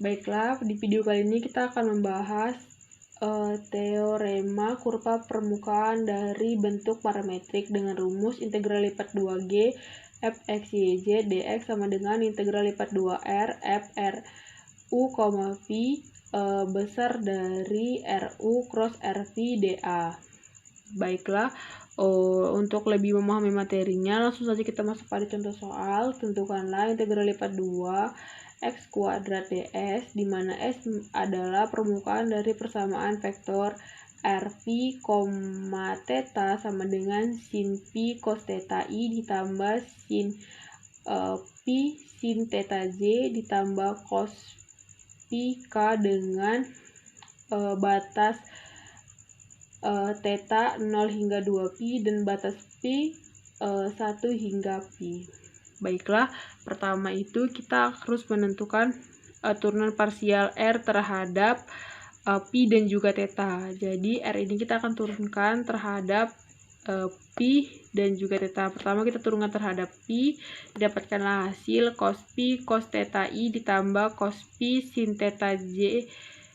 Baiklah, di video kali ini kita akan membahas teorema kurva permukaan dari bentuk parametrik dengan rumus integral lipat 2G fx y z dx sama dengan integral lipat 2R f r u, v besar dari RU cross RV dA. Baiklah, untuk lebih memahami materinya, langsung saja kita masuk pada contoh soal. Tentukanlah integral lipat 2 x kuadrat ds, di mana s adalah permukaan dari persamaan vektor rv, theta sama dengan sin pi cos theta i ditambah sin pi sin theta j ditambah cos pi k dengan batas theta 0 hingga 2pi dan batas pi 1 hingga pi. Baiklah, pertama itu kita harus menentukan turunan parsial R terhadap pi dan juga theta. Jadi R ini kita akan turunkan terhadap pi dan juga theta. Pertama kita turunkan terhadap pi, didapatkanlah hasil cos pi cos theta i ditambah cos pi sin theta j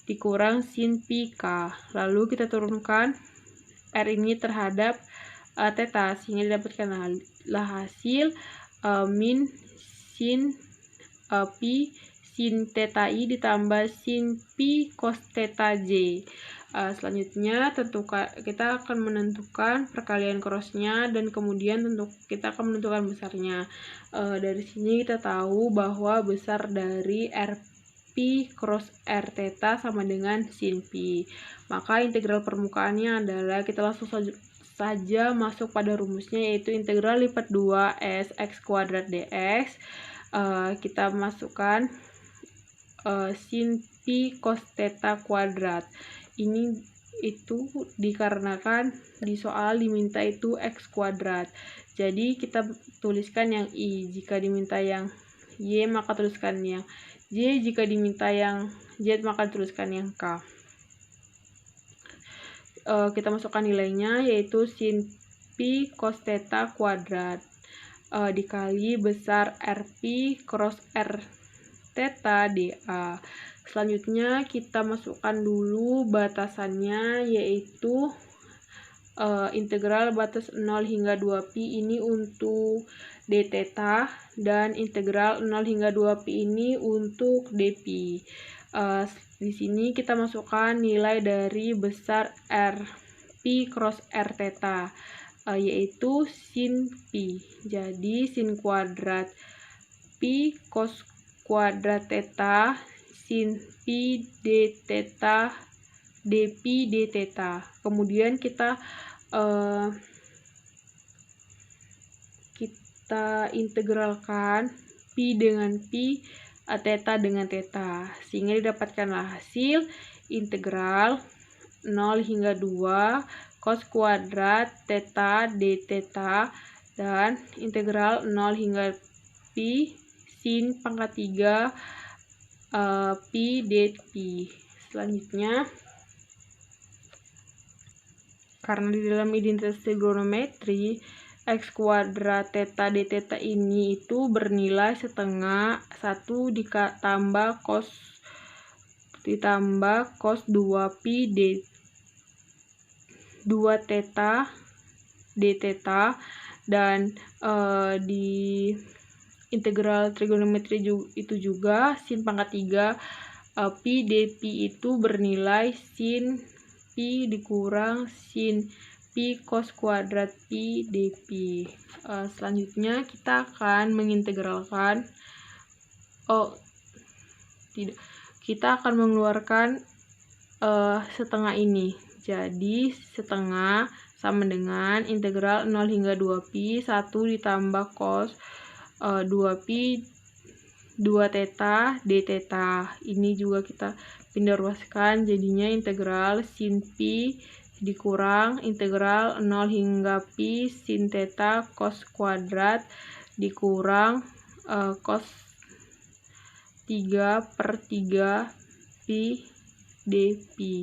dikurang sin pi k. Lalu kita turunkan R ini terhadap theta, sehingga didapatkanlah hasil min sin pi sin theta i ditambah sin pi cos theta j. Selanjutnya kita akan menentukan perkalian crossnya dan kemudian kita akan menentukan besarnya. Dari sini kita tahu bahwa besar dari R pi cross R theta sama dengan sin pi. Maka integral permukaannya adalah, kita langsung saja masuk pada rumusnya, yaitu integral lipat 2 s x kuadrat dx. Kita masukkan sin pi cos theta kuadrat. Ini itu dikarenakan di soal diminta itu x kuadrat. Jadi kita tuliskan yang i. Jika diminta yang y maka tuliskan yang j. Jika diminta yang z maka tuliskan yang k. Kita masukkan nilainya, yaitu sin pi cos theta kuadrat dikali besar R pi cross R theta dA. Selanjutnya kita masukkan dulu batasannya, yaitu integral batas 0 hingga 2pi ini untuk d theta dan integral 0 hingga 2pi ini untuk dpi. Di sini kita masukkan nilai dari besar R pi cross R theta, yaitu sin pi. Jadi sin kuadrat pi cos kuadrat theta sin pi d theta dpi d theta. Kemudian kita integralkan pi dengan pi, theta dengan theta, sehingga didapatkanlah hasil integral 0 hingga 2 cos kuadrat theta d theta dan integral 0 hingga pi sin pangkat 3 pi dpi. Selanjutnya, karena di dalam identitas trigonometri x kuadrat theta d theta ini itu bernilai setengah 1 ditambah cos 2pi d 2 theta d theta, dan di integral trigonometri itu juga sin pangkat 3 pi dpi itu bernilai sin pi dikurang sin pi cos kuadrat pi dpi. Selanjutnya kita akan mengintegralkan kita akan mengeluarkan setengah ini. Jadi setengah sama dengan integral 0 hingga 2pi 1 ditambah cos 2pi 2 theta d theta. Ini juga kita pindah ruaskan, jadinya integral sin pi dikurang integral 0 hingga pi sin theta cos kuadrat dikurang cos 3/3 pi dpi.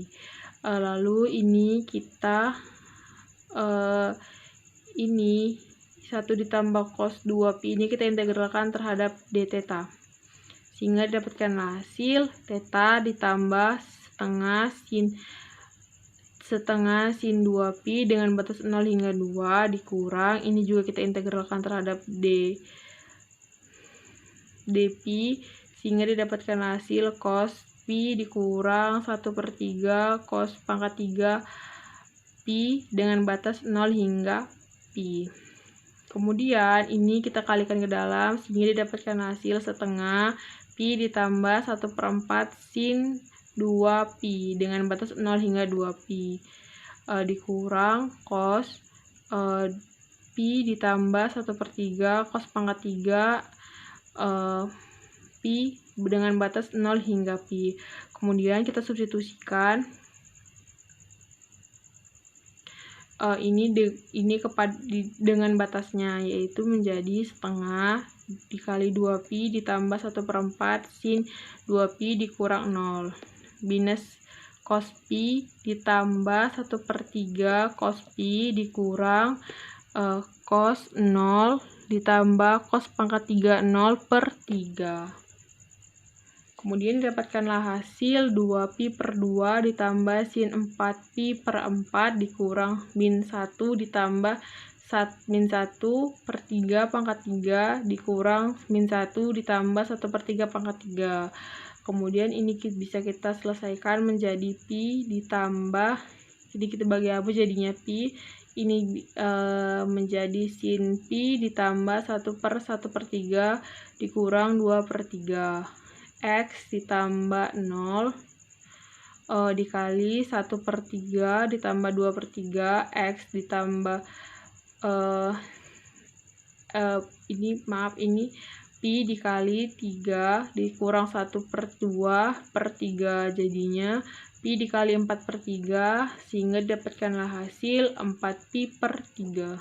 Lalu ini kita ini 1 ditambah cos 2pi ini kita integralkan terhadap d theta. sehingga didapatkanlah hasil theta ditambah setengah sin 2pi dengan batas 0 hingga 2 dikurang, ini juga kita integralkan terhadap dpi, sehingga didapatkan hasil cos pi dikurang 1/3 cos pangkat 3 pi dengan batas 0 hingga pi. Kemudian ini kita kalikan ke dalam sehingga didapatkan hasil setengah pi ditambah 1/4 sin 2pi dengan batas 0 hingga 2pi dikurang cos pi ditambah 1/3 cos pangkat 3 pi dengan batas 0 hingga pi. Kemudian kita substitusikan ini dengan batasnya, yaitu menjadi setengah dikali 2pi ditambah 1/4 sin 2pi dikurang 0 minus cos pi ditambah 1/3 cos pi dikurang cos 0 ditambah cos pangkat 3 0/3. Kemudian didapatkanlah hasil 2pi/2 ditambah sin 4pi/4 dikurang min 1 ditambah min 1/3 pangkat 3 dikurang min 1 ditambah 1/3 pangkat 3. Kemudian ini bisa kita selesaikan menjadi pi ditambah, jadi kita bagi habis jadinya pi, ini menjadi sin pi ditambah 1/1/3 dikurang 2/3 x ditambah 0 dikali 1/3 ditambah 2/3 x ditambah ini pi dikali 3 dikurang 1/2/3 jadinya pi dikali 4/3 sehingga didapatkanlah hasil 4pi/3.